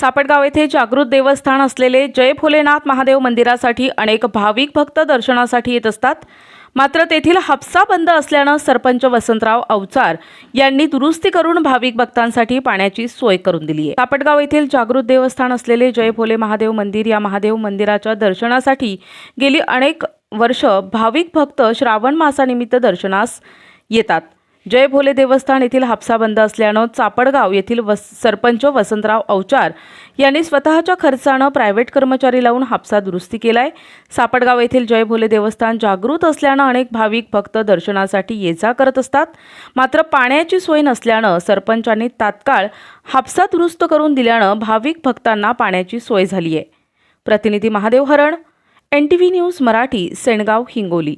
सापटगाव येथे जागृत देवस्थान असलेले जय भोलेनाथ महादेव मंदिरासाठी अनेक भाविक भक्त दर्शनासाठी येत असतात. मात्र तेथील हापसा बंद असल्याने सरपंच वसंतराव अवचार यांनी दुरुस्ती करून भाविक भक्तांसाठी पाण्याची सोय करून दिली आहे. सापटगाव येथील जागृत देवस्थान असलेले जय भोले महादेव मंदिर या महादेव मंदिराच्या दर्शनासाठी गेली अनेक वर्ष भाविक भक्त श्रावण मासानिमित्त दर्शनास येतात. जय भोले देवस्थान येथील हापसा बंद असल्याने सापटगाव येथील सरपंच वसंतराव अवचार यांनी स्वतःच्या खर्चाने प्रायव्हेट कर्मचारी लावून हापसा दुरुस्ती केलाय. सापटगाव येथील जय भोले देवस्थान जागृत असल्याने अनेक भाविक भक्त दर्शनासाठी ये-जा करत असतात. मात्र पाण्याची सोय नसल्याने सरपंचांनी तात्काळ हापसा दुरुस्त करून दिल्याने भाविक भक्तांना पाण्याची सोय झाली आहे. प्रतिनिधी महादेव हरण, NTV न्यूज मराठी, सेनगाव, हिंगोली.